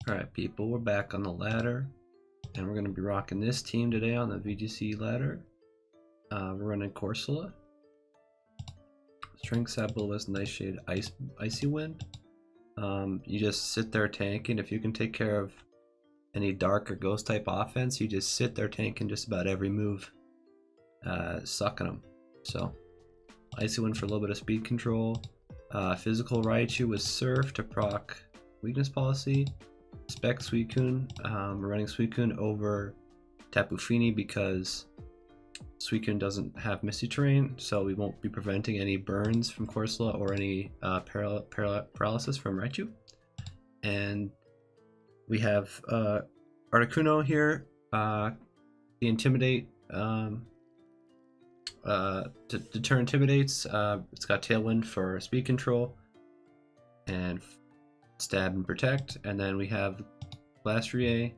Alright people, we're back on the ladder, and we're going to be rocking this team today on the VGC ladder. We're running Corsola. Strength Sabolis, Nightshade, Icy Wind. You just sit there tanking. If you can take care of any dark or ghost type offense, you just sit there tanking just about every move, sucking them. So, Icy Wind for a little bit of speed control. Physical Raichu with Surf to proc weakness policy. Spec Suicune. We're running Suicune over Tapu Fini because Suicune doesn't have Misty Terrain, so we won't be preventing any burns from Corsola or any paralysis from Raichu. And we have Articuno here. The Intimidate to deter Intimidates. It's got Tailwind for speed control and Stab and Protect, and then we have Glastrier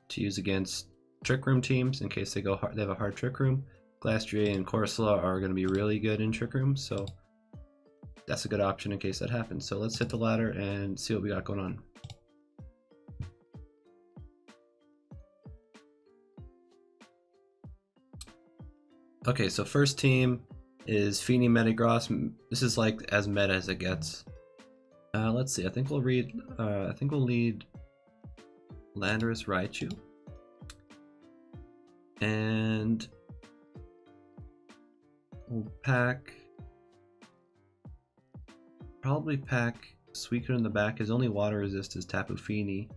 to use against Trick Room teams in case they have a hard Trick Room. Glastrier and Corsola are going to be really good in Trick Room, so that's a good option in case that happens. So let's hit the ladder and see what we got going on. Okay, so first team is Fini Metagross. This is like as meta as it gets. Let's see. I think we'll lead Landorus Raichu, and we'll probably pack Suicune in the back. His only water resist is Tapu Fini,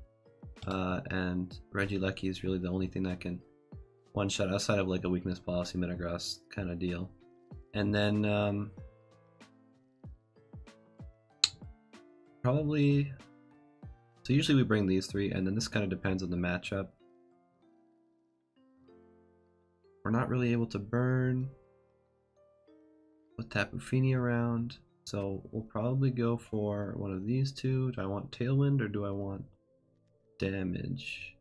and Regieleki is really the only thing that can one shot outside of like a weakness policy Metagross kind of deal. And then probably, so usually we bring these three, and then this kind of depends on the matchup. We're not really able to burn with Tapu Fini around, so we'll probably go for one of these two. Do I want Tailwind or do I want damage?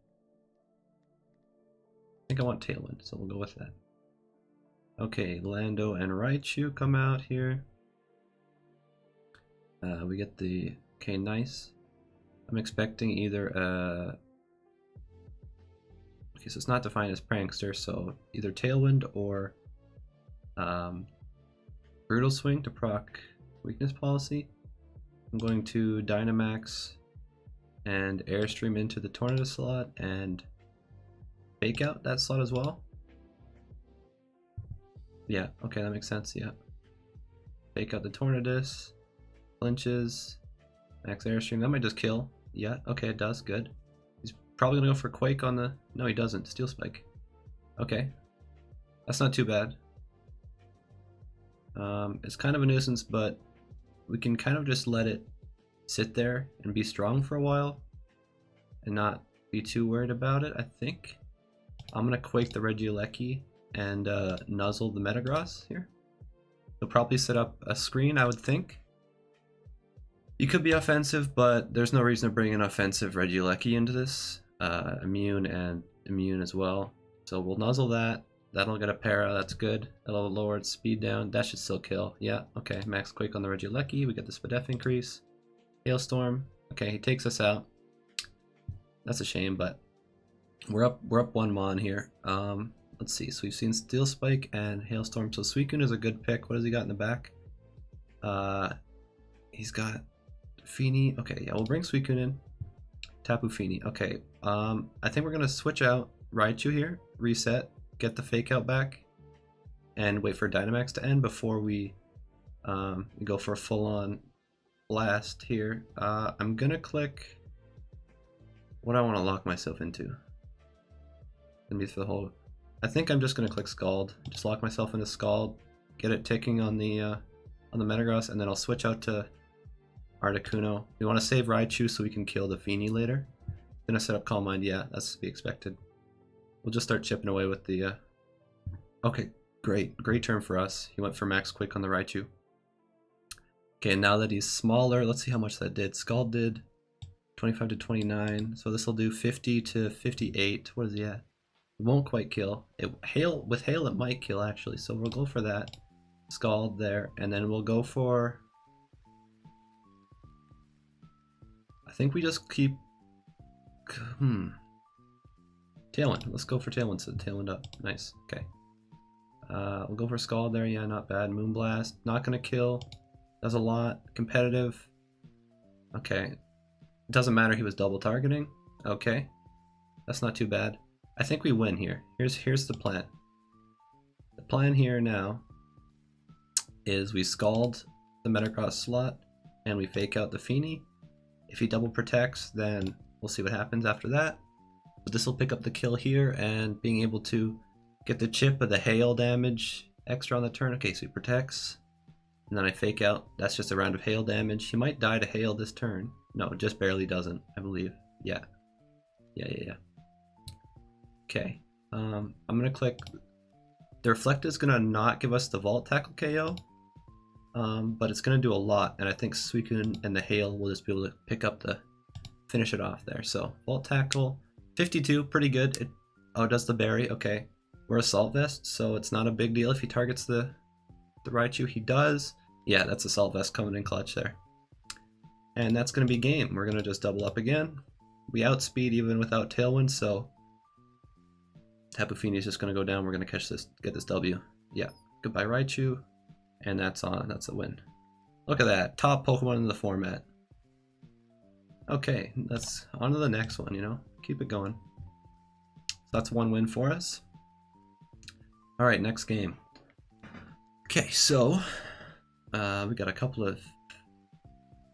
I think I want Tailwind, so we'll go with that. Okay, Lando and Raichu come out here. We get the okay, nice. I'm expecting either okay, so it's not defined as Prankster, so either Tailwind or Brutal Swing to proc weakness policy. I'm going to Dynamax and Airstream into the Tornado slot and Fake Out that slot as well. Yeah, okay, that makes sense, yeah. Fake out the Tornadus, flinches, max Airstream, that might just kill. Yeah, okay, it does, good. He's probably gonna go for Quake on the, no he doesn't, Steel Spike. Okay, that's not too bad. It's kind of a nuisance, but we can kind of just let it sit there and be strong for a while and not be too worried about it, I think. I'm gonna Quake the Regieleki and nuzzle the Metagross here. He'll probably set up a screen, I would think. You could be offensive, but there's no reason to bring an offensive Regieleki into this. Immune and immune as well. So we'll nuzzle that. That'll get a para, that's good. That'll lower its speed down. That should still kill. Yeah, okay. Max Quake on the Regieleki. We get the Spadef increase. Hailstorm. Okay, he takes us out. That's a shame, but we're up 1 mon here. Let's see. So we've seen Steel Spike and Hailstorm. So Suicune is a good pick. What has he got in the back? He's got Fini. Okay, yeah, we'll bring Suicune in. Tapu Fini. Okay. I think we're gonna switch out Raichu here. Reset. Get the Fake Out back. And wait for Dynamax to end before we go for a full-on blast here. I'm gonna click what I want to lock myself into. Gonna be for the whole. I think I'm just gonna click Scald. Just lock myself into Scald. Get it ticking on the Metagross, and then I'll switch out to Articuno. We want to save Raichu so we can kill the Fini later. Gonna set up Calm Mind. Yeah, that's to be expected. We'll just start chipping away with the. Okay, great turn for us. He went for Max Quick on the Raichu. Okay, now that he's smaller, let's see how much that did. Scald did 25 to 29, so this will do 50 to 58. What is he at? It won't quite kill. With hail it might kill actually, so we'll go for that. Scald there, and then we'll go for, I think we just keep Tailwind. Let's go for Tailwind. So Tailwind up. Nice. Okay. We'll go for Scald there. Yeah, not bad. Moonblast. Not gonna kill. Does a lot. Competitive. Okay. Doesn't matter. He was double targeting. Okay. That's not too bad. I think we win here. Here's the plan. The plan here now is we Scald the Metagross slot and we fake out the Feeny. If he double protects, then we'll see what happens after that. But this will pick up the kill here, and being able to get the chip of the hail damage extra on the turn. Okay, so he protects, and then I fake out. That's just a round of hail damage. He might die to hail this turn. No, it just barely doesn't, I believe. Yeah. Okay, I'm gonna click. The Reflect is gonna not give us the Vault Tackle KO, but it's gonna do a lot, and I think Suicune and the hail will just be able to finish it off there. So Vault Tackle, 52, pretty good. It does the berry. Okay, we're Assault Vest, so it's not a big deal if he targets the Raichu. He does. Yeah, that's Assault Vest coming in clutch there. And that's gonna be game. We're gonna just double up again. We outspeed even without Tailwind, so Tapu Fini is just gonna go down. We're gonna get this W. Yeah, goodbye Raichu, and that's on. That's a win. Look at that, top Pokemon in the format. Okay, that's on to the next one. You know, keep it going. So that's one win for us. All right, next game. Okay, so we got a couple of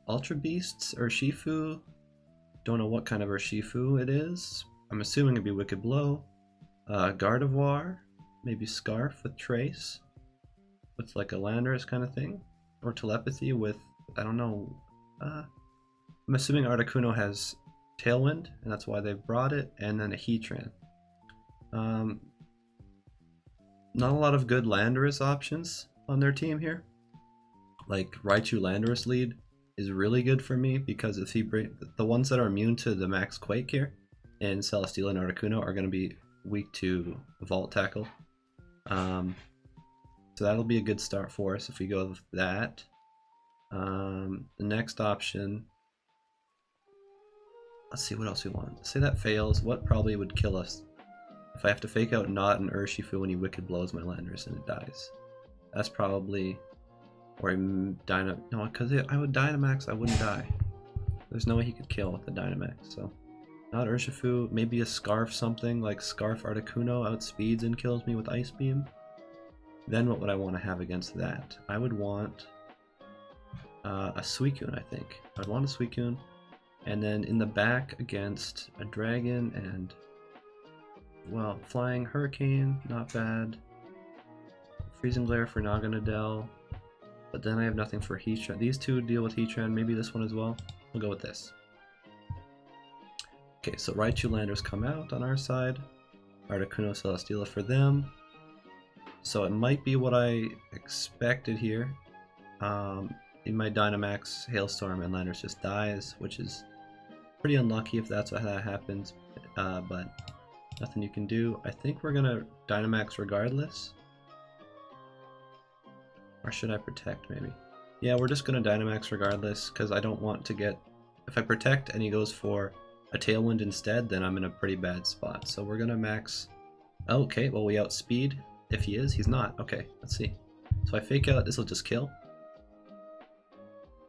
Ultra Beasts, Urshifu. Don't know what kind of Urshifu it is. I'm assuming it'd be Wicked Blow. Gardevoir, maybe Scarf with Trace, with like a Landorus kind of thing, or Telepathy with, I don't know. I'm assuming Articuno has Tailwind, and that's why they've brought it, and then a Heatran. Not a lot of good Landorus options on their team here. Like Raichu Landorus lead is really good for me, because if he the ones that are immune to the Max Quake here in Celesteela and Articuno are going to be weak to Vault Tackle. So that'll be a good start for us if we go with that. The next option, let's see what else we want. Say that fails, what probably would kill us? If I have to fake out not an Urshifu when he Wicked Blows my Landorus and it dies. That's probably, or no, because I would Dynamax, I wouldn't die. There's no way he could kill with the Dynamax, so. Not Urshifu, maybe a Scarf something, like Scarf Articuno outspeeds and kills me with Ice Beam. Then what would I want to have against that? I would want a Suicune, I think. I'd want a Suicune. And then in the back against a Dragon and, well, Flying Hurricane, not bad. Freezing Glare for Naganadel. But then I have nothing for Heatran. These two deal with Heatran, maybe this one as well. We'll go with this. Okay, so Raichu Landers come out on our side. Articuno Celesteela for them. So it might be what I expected here. In my Dynamax, Hailstorm, and Landers just dies, which is pretty unlucky if that's what that happens. But nothing you can do. I think we're gonna Dynamax regardless. Or should I protect maybe? Yeah, we're just gonna Dynamax regardless, because I don't want to get... If I protect and he goes for a Tailwind instead, then I'm in a pretty bad spot. So we're gonna max... Okay, well we outspeed. If he is, he's not. Okay, let's see. So I fake out, this will just kill.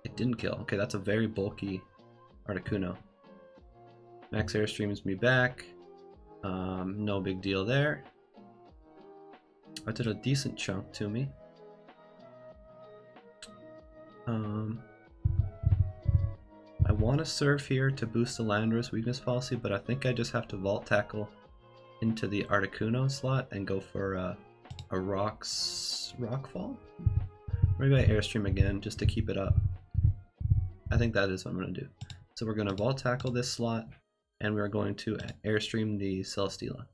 It didn't kill. Okay, that's a very bulky Articuno. Max Airstreams me back. No big deal there. I did a decent chunk to me. I want to Surf here to boost the Landorus weakness policy, but I think I just have to Vault Tackle into the Articuno slot and go for a Rockfall? Maybe I Airstream again just to keep it up. I think that is what I'm going to do. So we're going to Vault Tackle this slot, and we're going to Airstream the Celesteela.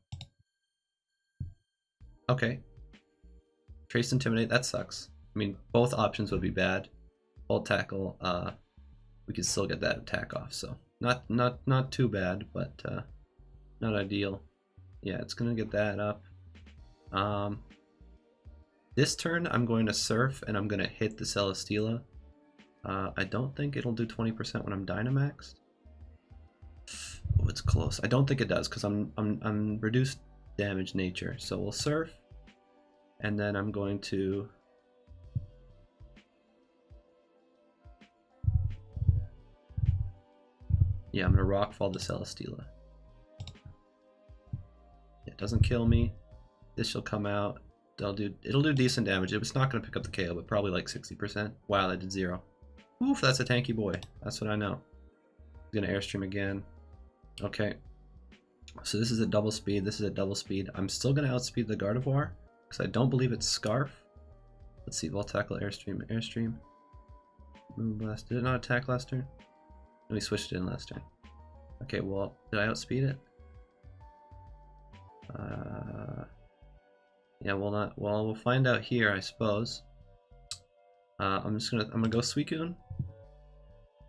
Okay. Trace Intimidate, that sucks. I mean, both options would be bad. Vault Tackle, we could still get that attack off, so not too bad, but not ideal. Yeah, it's gonna get that up. This turn I'm going to Surf and I'm gonna hit the Celesteela. I don't think it'll do 20% when I'm Dynamaxed. Oh, it's close. I don't think it does because I'm reduced damage nature. So we'll surf, and then I'm going to. Yeah, I'm gonna rockfall the Celesteela. It doesn't kill me. This shall come out. It'll do decent damage. It's not gonna pick up the KO, but probably like 60%. Wow, that did 0. Oof, that's a tanky boy. That's what I know. He's gonna airstream again. Okay. So this is at double speed. This is at double speed. I'm still gonna outspeed the Gardevoir because I don't believe it's Scarf. Let's see. Volt tackle, airstream, airstream. Moonblast. Did it not attack last turn? Let me switch it in last turn. Okay. Well, did I outspeed it? Yeah. We'll find out here, I suppose. I'm gonna go Suicune.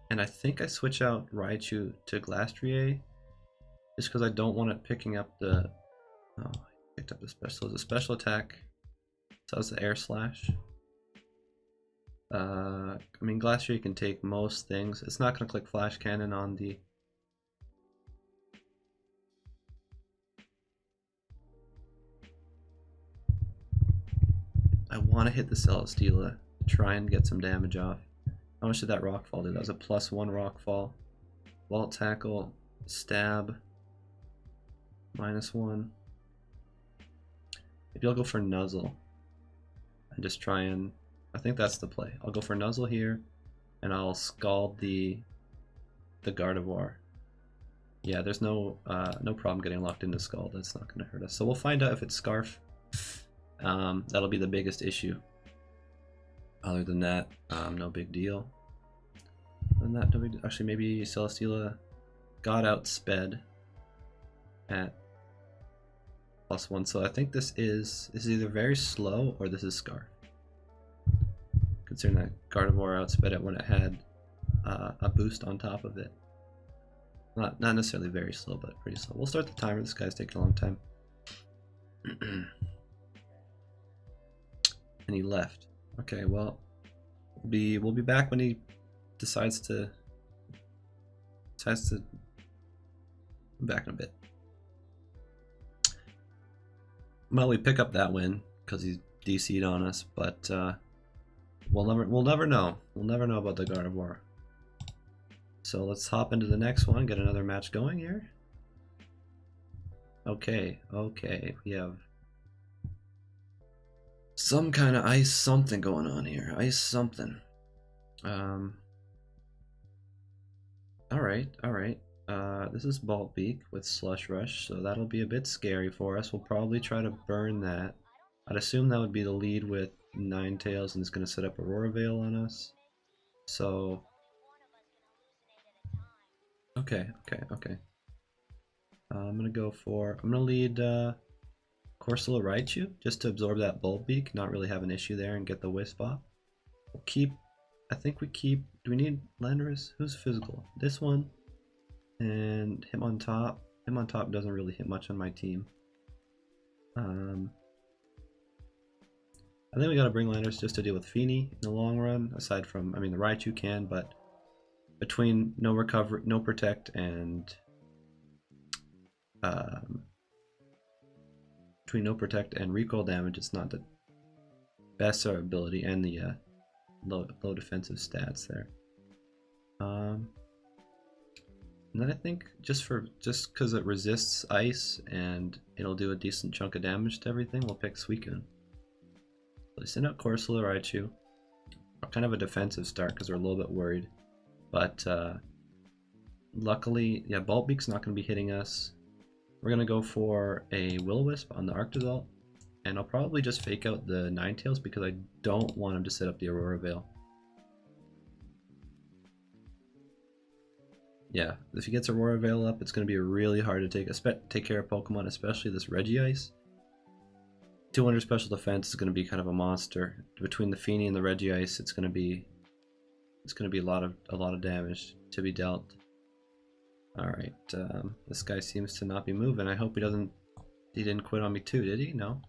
And I think I switch out Raichu to Glastrier just because I don't want it picking up the. Oh, I picked up the special. So it's a special attack. So it's the Air Slash. I mean, Glastrier can take most things. It's not going to click Flash Cannon on the. I want to hit the Celesteela to try and get some damage off. How much did that Rockfall do? That was a +1 Rockfall. Vault Tackle, Stab, -1. Maybe I'll go for Nuzzle and just try and. I think that's the play. I'll go for Nuzzle here, and I'll Scald the Gardevoir. Yeah, there's no problem getting locked into Scald. That's not going to hurt us. So we'll find out if it's Scarf. That'll be the biggest issue. Other than that, no big deal. And that, no big, actually, maybe Celesteela got outsped at +1. So I think this is either very slow or this is Scarf. Considering that Gardevoir outsped it when it had a boost on top of it. Not necessarily very slow, but pretty slow. We'll start the timer. This guy's taking a long time. And he left. Okay, well, we'll be back when he decides to back in a bit. Well, we pick up that win because he's DC'd on us, but we'll never know. We'll never know about the Gardevoir. So let's hop into the next one, get another match going here. Okay, we have some kind of ice something going on here. Ice something. Alright. This is Beak with Slush Rush, so that'll be a bit scary for us. We'll probably try to burn that. I'd assume that would be the lead with Ninetales, and it's going to set up Aurora Veil on us. So... Okay. I'm going to lead Corsola Raichu, just to absorb that Beak, not really have an issue there, and get the Wisp off. We'll keep... I think we keep... Do we need Landorus? Who's physical? This one. And him on top. Him on top doesn't really hit much on my team. I think we gotta bring Landorus just to deal with Feeny in the long run. Aside from, I mean, the Raichu can, but between no recovery, no protect, and between no protect and recoil damage, it's not the best ability, and the low defensive stats there. And then I think just because it resists ice and it'll do a decent chunk of damage to everything, we'll pick Suicune. So send out Corsola Raichu. Kind of a defensive start because we're a little bit worried, but luckily, yeah, Beak's not going to be hitting us. We're going to go for a Will-O-Wisp on the Arctozolt, and I'll probably just fake out the Ninetales because I don't want him to set up the Aurora Veil. Yeah, if he gets Aurora Veil up, it's going to be really hard to take care of Pokemon, especially this Regice. 200 special defense is going to be kind of a monster. Between the Feeny and the Regice, it's going to be a lot of damage to be dealt. All right, this guy seems to not be moving. I hope he didn't quit on me too, did he? No.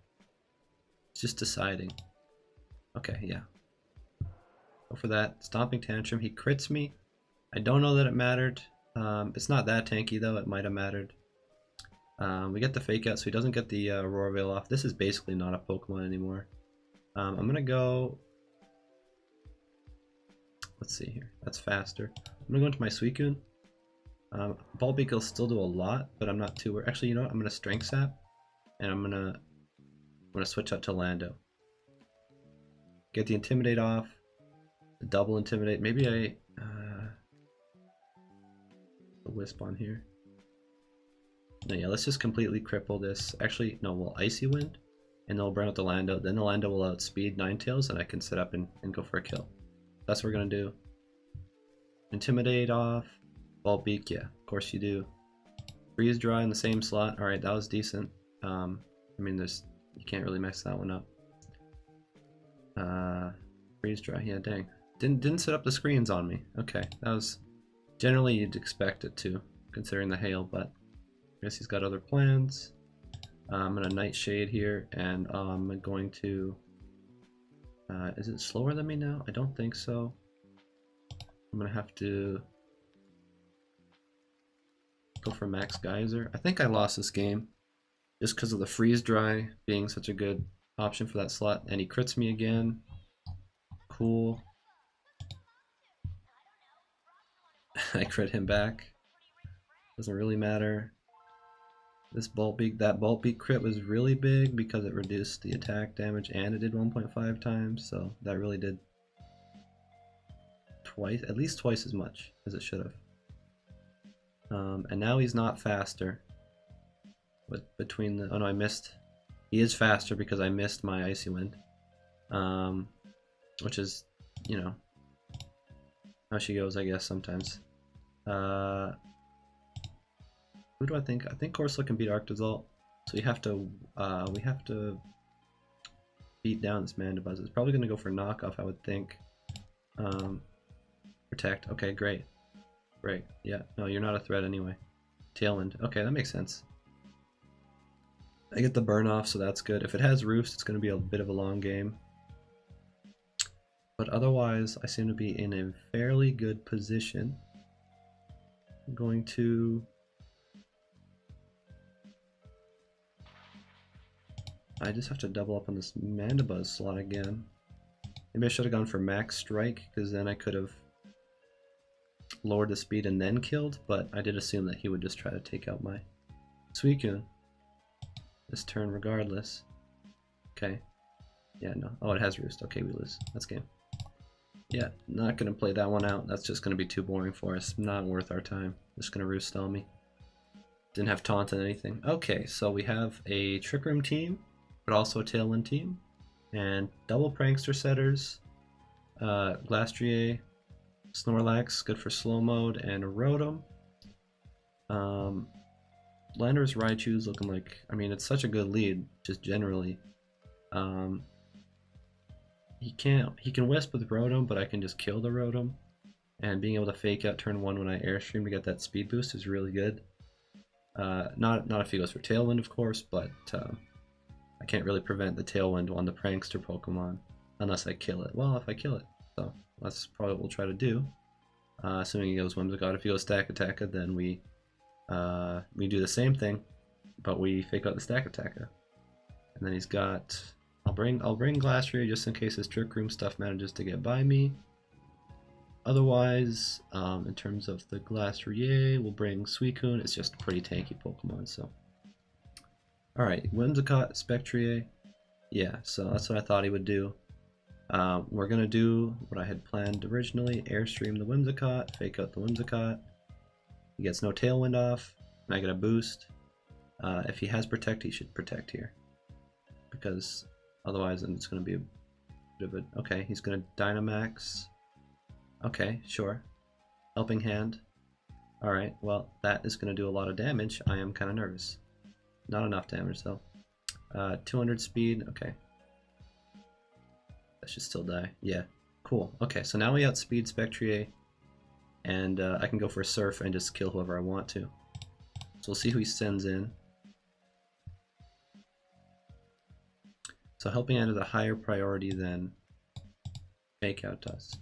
It's just deciding. Okay, yeah. Go for that Stomping Tantrum. He crits me. I don't know that it mattered. It's not that tanky though, it might have mattered. We get the fake out so he doesn't get the Aurora Veil off. This is basically not a Pokemon anymore. I'm gonna go... Let's see here, that's faster. I'm gonna go into my Suicune. Bulbeak will still do a lot, but I'm not too worried. Actually, you know what, I'm gonna Strength Sap, and I'm gonna switch out to Lando. Get the Intimidate off, the double Intimidate. Maybe a Wisp on here. No, yeah, let's just completely cripple this. Actually, no, we'll Icy Wind, and then we'll burn out the Lando. Then the Lando will outspeed Ninetales, and I can sit up and go for a kill. That's what we're gonna do. Intimidate off. Bulbeak, yeah, of course you do. Freeze Dry in the same slot. Alright, that was decent. I mean, you can't really mess that one up. Freeze Dry, yeah, dang. Didn't set up the screens on me. Okay, that was... Generally, you'd expect it to, considering the hail, but I guess he's got other plans. I'm gonna Nightshade here, and I'm going to... is it slower than me now? I don't think so. I'm gonna have to go for Max Geyser. I think I lost this game just because of the Freeze Dry being such a good option for that slot, and he crits me again. Cool. I crit him back. Doesn't really matter. This that Bulbeak crit was really big because it reduced the attack damage and it did 1.5 times, so that really did at least twice as much as it should have. And now he's not faster. But between the... Oh no, I missed. He is faster because I missed my Icy Wind. Which is, you know, how she goes, I guess, sometimes. Who do I think? I think Corsola can beat Arctozalt. So we have to beat down this Mandibuzz. It's probably going to go for knockoff, I would think. Protect. Okay, great. Great. Yeah, no, you're not a threat anyway. Tailwind. Okay, that makes sense. I get the burn off, so that's good. If it has Roost, it's going to be a bit of a long game. But otherwise, I seem to be in a fairly good position. I'm going to... I just have to double up on this Mandibuzz slot again. Maybe I should have gone for Max Strike, because then I could have lowered the speed and then killed, but I did assume that he would just try to take out my Suicune this turn regardless. Okay. Yeah, no. Oh, it has Roost. Okay, we lose. That's game. Yeah, not going to play that one out. That's just going to be too boring for us. Not worth our time. Just going to Roost stall me. Didn't have taunt and anything. Okay, so we have a Trick Room team, but also a Tailwind team. And double Prankster setters. Glastrier, Snorlax, good for slow mode, and Rotom. Landorus Raichu's looking like, I mean, it's such a good lead, just generally. He can Wisp with Rotom, but I can just kill the Rotom. And being able to fake out turn 1 when I Airstream to get that speed boost is really good. Not if he goes for Tailwind, of course, but I can't really prevent the Tailwind on the Prankster Pokemon unless I kill it. Well, if I kill it. So that's probably what we'll try to do. Assuming he goes Whimsicott. If he goes Stack Attacka, then we do the same thing, but we fake out the Stack Attacka. And then he's got... I'll bring Glastrier just in case his Trick Room stuff manages to get by me. Otherwise, in terms of the Glastrier, we'll bring Suicune. It's just a pretty tanky Pokemon, so... Alright, Whimsicott, Spectrier. Yeah, so that's what I thought he would do. We're going to do what I had planned originally. Airstream the Whimsicott, fake out the Whimsicott. He gets no Tailwind off, and I get a boost. If he has Protect, he should Protect here. Because otherwise then it's going to be a bit of a... Okay, he's going to Dynamax. Okay, sure. Helping Hand. Alright, well, that is going to do a lot of damage. I am kind of nervous. Not enough damage, though. 200 speed, okay. That should still die. Yeah, cool. Okay, so now we outspeed Spectrier, and I can go for a Surf and just kill whoever I want to. So we'll see who he sends in. So Helping Hand is a higher priority than Fake Out does.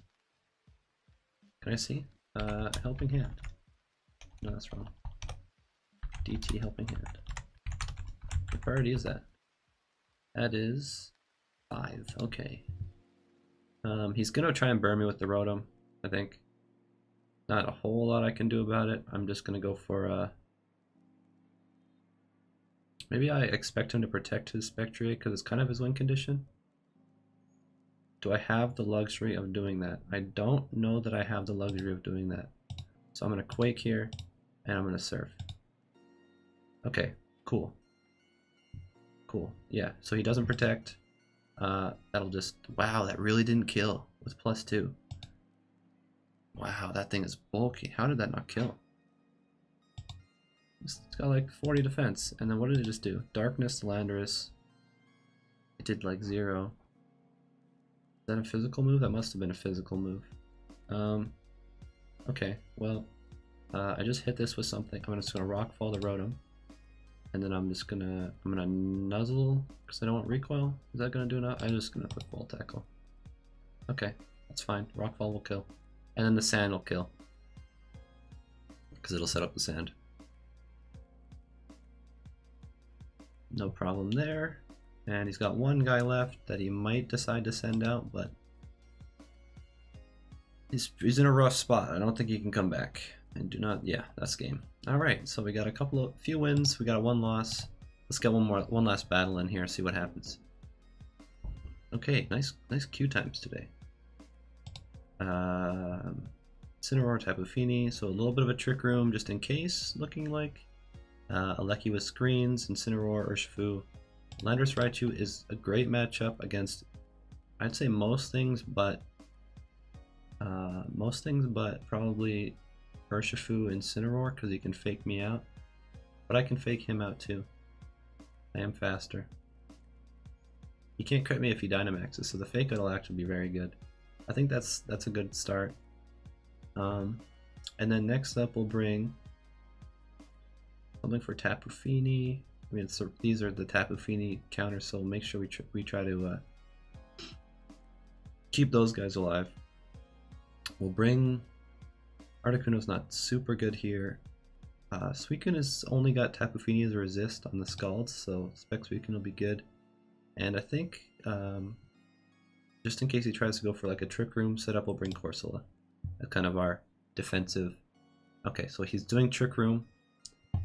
Can I see? Helping Hand. No, that's wrong. DT helping hand. What priority is that? That is 5. Okay. He's gonna try and burn me with the Rotom, I think. Not a whole lot I can do about it. I'm just gonna go for maybe I expect him to protect his Spectriate because it's kind of his win condition. Do I have the luxury of doing that? I don't know that I have the luxury of doing that. So I'm gonna Quake here, and I'm gonna Surf. Okay, cool. Cool, yeah, so he doesn't protect. That'll just, wow, that really didn't kill with +2. Wow, that thing is bulky. How did that not kill? It's got like 40 defense, and then what did it just do? Darkness, Landorus. It did like 0. Is that a physical move? That must have been a physical move. Okay, well, I just hit this with something. I'm just gonna Rockfall the Rotom. And then I'm gonna Nuzzle, because I don't want recoil. Is that gonna do enough? I'm just gonna put Full Tackle. Okay, that's fine. Rockfall will kill. And then the Sand will kill. Because it'll set up the Sand. No problem there. And he's got one guy left that he might decide to send out, but he's in a rough spot. I don't think he can come back. And do not, yeah, that's game. All right, so we got a few wins. We got 1 loss. Let's get one last battle in here. See what happens. Okay, nice Q times today. Incineroar, Tapu Fini, so a little bit of a Trick Room just in case. Looking like Aleki with screens, Incineroar, Urshifu. Landorus Raichu is a great matchup against, I'd say most things, but probably Urshifu and Incineroar because he can fake me out. But I can fake him out too. I am faster. He can't crit me if he Dynamaxes, so the fake out will actually be very good. I think that's a good start. And then next up we'll bring something for Tapu Fini. I mean, so these are the Tapu Fini counters, so make sure we try to keep those guys alive. We'll bring Articuno's not super good here. Suicune has only got Tapu Fini as a resist on the Scalds, so Spec Suicune will be good. And I think just in case he tries to go for like a Trick Room setup, we'll bring Corsola. That's kind of our defensive. Okay, so he's doing Trick Room.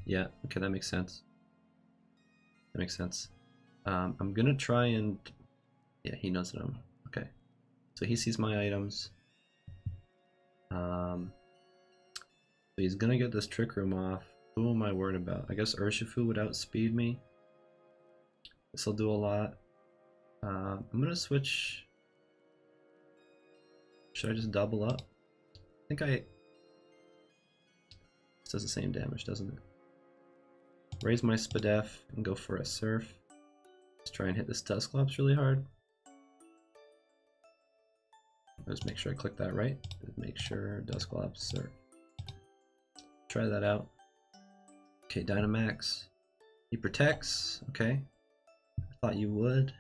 Yeah, okay, that makes sense. That makes sense. I'm gonna try and, yeah, he knows that I'm, okay. So he sees my items. So he's gonna get this Trick Room off. Who am I worried about? I guess Urshifu would outspeed me. This will do a lot. I'm gonna switch. Should I just double up? I think this does the same damage, doesn't it? Raise my Spadef and go for a Surf. Let's try and hit this Dusclops really hard. Let's make sure I click that right. Make sure Dusclops Surf. Try that out. Okay, Dynamax. He protects. Okay. I thought you would.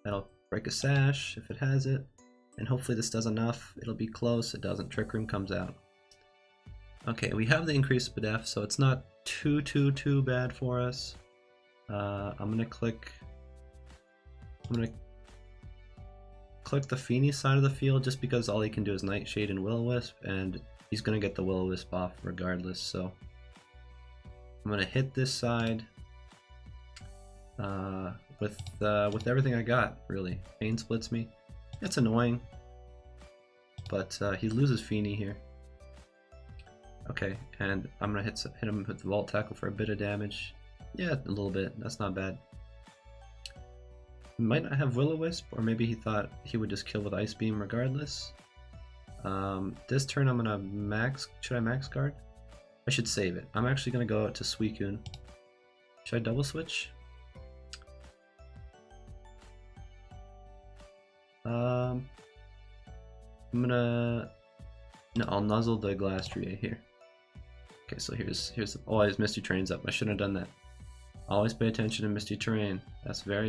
That'll break a Sash if it has it. And hopefully this does enough. It'll be close. It doesn't. Trick Room comes out. Okay, we have the increased Spadef, so it's not too bad for us. I'm gonna click the Fini side of the field just because all he can do is Nightshade and Will-O-Wisp, and he's gonna get the Will-O-Wisp off regardless. So I'm gonna hit this side with everything I got. Really, Pain splits me. It's annoying, but he loses Fini here. Okay, and I'm gonna hit him with the Volt Tackle for a bit of damage. Yeah, a little bit. That's not bad. He might not have Will-O-Wisp, or maybe he thought he would just kill with Ice Beam regardless. This turn I'm gonna max. Should I max guard? I should save it. I'm actually gonna go out to Suicune. Should I double switch? I'm gonna. No, I'll nuzzle the Glastrier here. Okay, so here's oh, his Misty Terrain's up. I shouldn't have done that. Always pay attention to Misty Terrain. That's very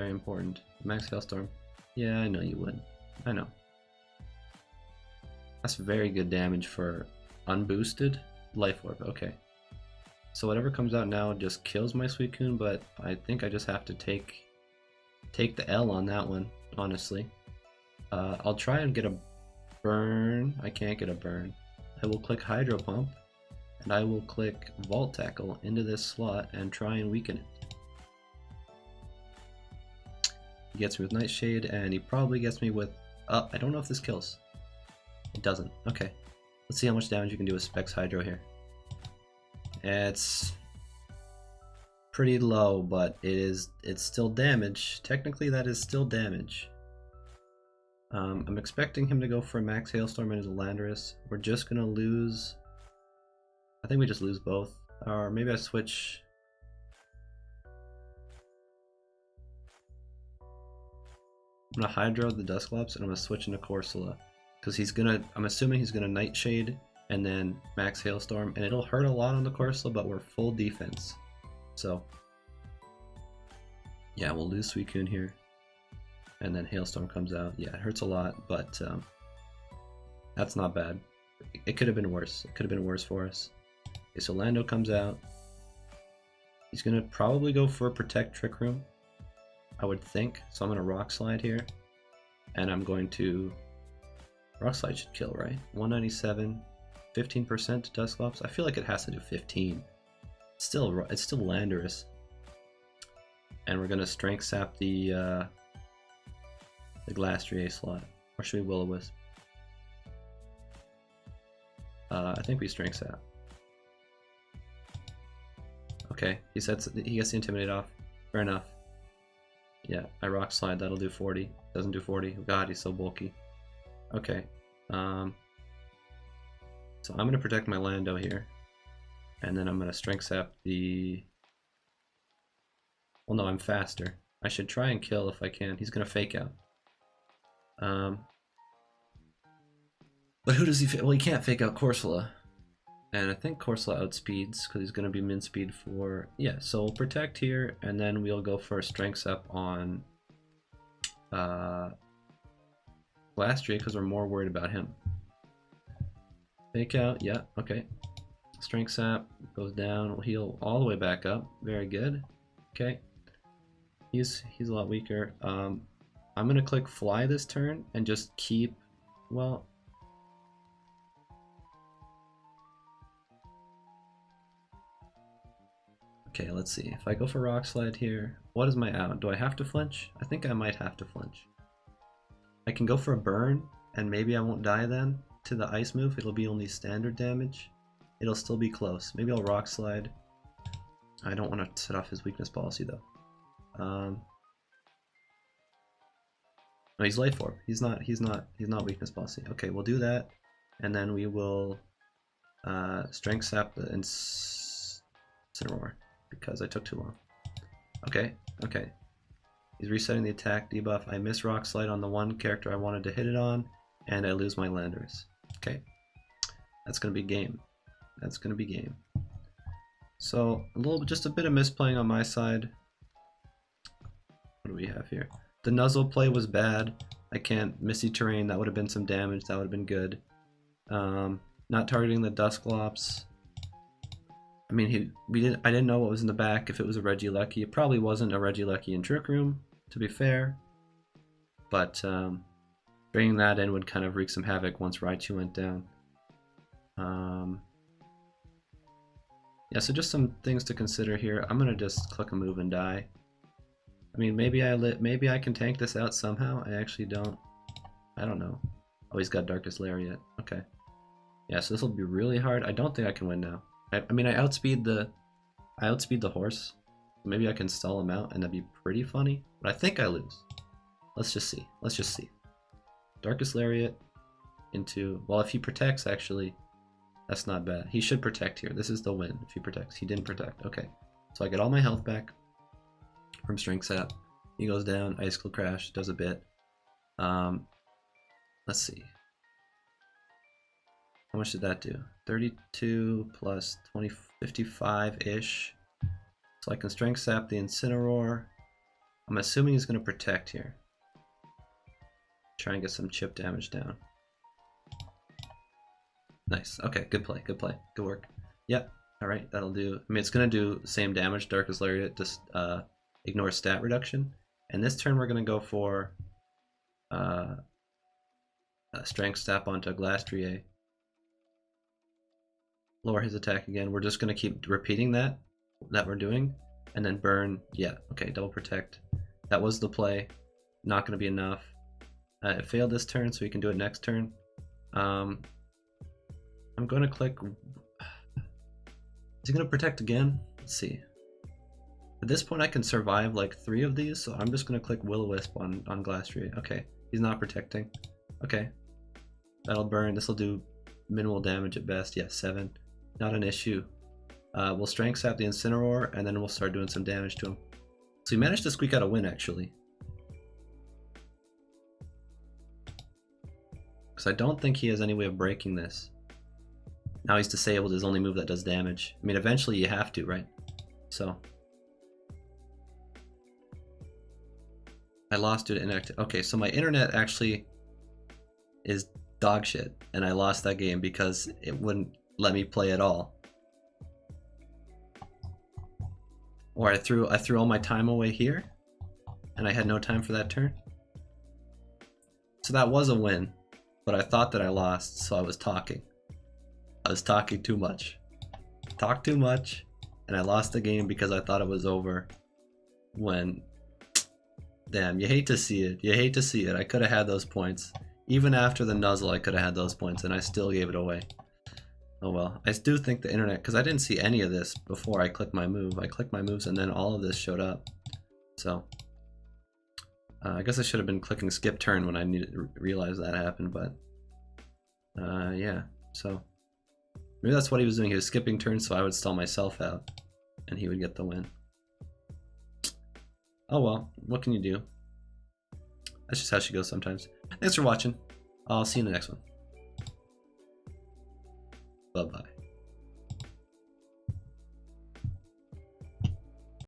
important. Max Hailstorm. Yeah, I know you would. I know. That's very good damage for unboosted. Life Orb, okay. So whatever comes out now just kills my Suicune, but I think I just have to take the L on that one, honestly. I'll try and get a burn. I can't get a burn. I will click Hydro Pump, and I will click Vault Tackle into this slot and try and weaken it. He gets me with Nightshade, and he probably gets me with... I don't know if this kills. It doesn't. Okay. Let's see how much damage you can do with Specs Hydro here. It's pretty low, but it's still damage. Technically, that is still damage. I'm expecting him to go for a Max Hailstorm and his Landorus. We're just gonna lose... I think we just lose both. Or maybe I switch... I'm gonna Hydro the Dusclops and I'm gonna switch into Corsola. Because he's gonna... I'm assuming he's gonna Nightshade and then Max Hailstorm. And it'll hurt a lot on the Corsola, but we're full defense. So... yeah, we'll lose Suicune here. And then Hailstorm comes out. Yeah, it hurts a lot, but that's not bad. It could have been worse. It could have been worse for us. Okay, so Lando comes out. He's going to probably go for a Protect Trick Room, I would think. So I'm going to Rock Slide here. And I'm going to... Rock Slide should kill, right? 197, 15% to Dusclops. I feel like it has to do 15. It's still Landorus. And we're going to Strength Sap the Glastrier slot. Or should we Will-O-Wisp? I think we Strength Sap. Okay, he gets the Intimidate off. Fair enough. Yeah, I Rock Slide, that'll do 40. Doesn't do 40. God, he's so bulky. Okay. So I'm gonna protect my Lando here. And then I'm gonna Strength Sap the... Well, no, I'm faster. I should try and kill if I can. He's gonna Fake Out. But who does he... Well, he can't Fake Out Corsola. And I think Corsola outspeeds, because he's going to be min speed for... Yeah, so we'll Protect here, and then we'll go for a Strength Up on Glastrier, because we're more worried about him. Fake Out, yeah, okay. Strength Sap goes down, we'll heal all the way back up. Very good. Okay. He's a lot weaker. I'm gonna click Fly this turn and just keep, well, okay, let's see. If I go for Rock Slide here, what is my out? Do I have to flinch? I think I might have to flinch. I can go for a burn, and maybe I won't die then to the ice move. It'll be only standard damage. It'll still be close. Maybe I'll Rock Slide. I don't want to set off his weakness policy though. No, he's Life Orb. He's not weakness policy. Okay, we'll do that, and then we will Strength Sap the Incineroar because I took too long. Okay, okay. He's resetting the attack debuff. I miss Rock Slide on the one character I wanted to hit it on, and I lose my Landorus. Okay, that's gonna be game. That's gonna be game. So just a bit of misplaying on my side. What do we have here? The Nuzzle play was bad. I can't Misty Terrain. That would have been some damage. That would have been good. Not targeting the Dusclops. I mean, I didn't know what was in the back. If it was a Regieleki, it probably wasn't a Regieleki in Trick Room, to be fair. But bringing that in would kind of wreak some havoc once Raichu went down. Yeah, so just some things to consider here. I'm gonna just click a move and die. I mean, maybe I can tank this out somehow. I actually don't. I don't know. Oh, he's got Darkest Lariat. Okay. Yeah, so this will be really hard. I don't think I can win now. I mean, I outspeed the horse. Maybe I can stall him out, and that'd be pretty funny. But I think I lose. Let's just see. Let's just see. Darkest Lariat into... Well, if he protects, actually, that's not bad. He should protect here. This is the win if he protects. He didn't protect. Okay. So I get all my health back from Strength Sap. He goes down. Icicle Crash does a bit. Let's see. How much did that do? 32 plus 20, 55-ish. So I can Strength Sap the Incineroar. I'm assuming he's going to protect here. Try and get some chip damage down. Nice. Okay, good play, good play. Good work. Yep. All right, that'll do. I mean, it's gonna do same damage, Darkest Lariat, just ignore stat reduction. And this turn we're gonna go for a Strength Step onto Glastrier. Lower his attack again. We're just gonna keep repeating that we're doing, and then burn. Yeah. Okay. Double Protect. That was the play. Not gonna be enough. It failed this turn, so we can do it next turn. I'm going to click. Is he going to protect again? Let's see. At this point, I can survive like 3 of these, so I'm just going to click Will-O-Wisp on Glastrier. Okay, he's not protecting. Okay, that'll burn. This will do minimal damage at best. Yeah, 7. Not an issue. We'll Strength Sap the Incineroar, and then we'll start doing some damage to him. So we managed to squeak out a win, actually. Because I don't think he has any way of breaking this. Now he's disabled his only move that does damage. I mean, eventually you have to, right? So. I lost due to inactive. Okay, so my internet actually is dog shit. And I lost that game because it wouldn't let me play at all. Or I threw all my time away here. And I had no time for that turn. So that was a win. But I thought that I lost, so I was talking. I was talking too much. Talked too much, and I lost the game because I thought it was over. When, damn, you hate to see it. You hate to see it. I could have had those points. Even after the nuzzle, I could have had those points, and I still gave it away. Oh well. I do think the internet, because I didn't see any of this before I clicked my move. I clicked my moves, and then all of this showed up. So. I guess I should have been clicking skip turn when I needed to realize that happened, but yeah, so maybe that's what he was doing. He was skipping turns so I would stall myself out and he would get the win. Oh well, what can you do? That's just how she goes sometimes. Thanks for watching. I'll see you in the next one. Bye-bye.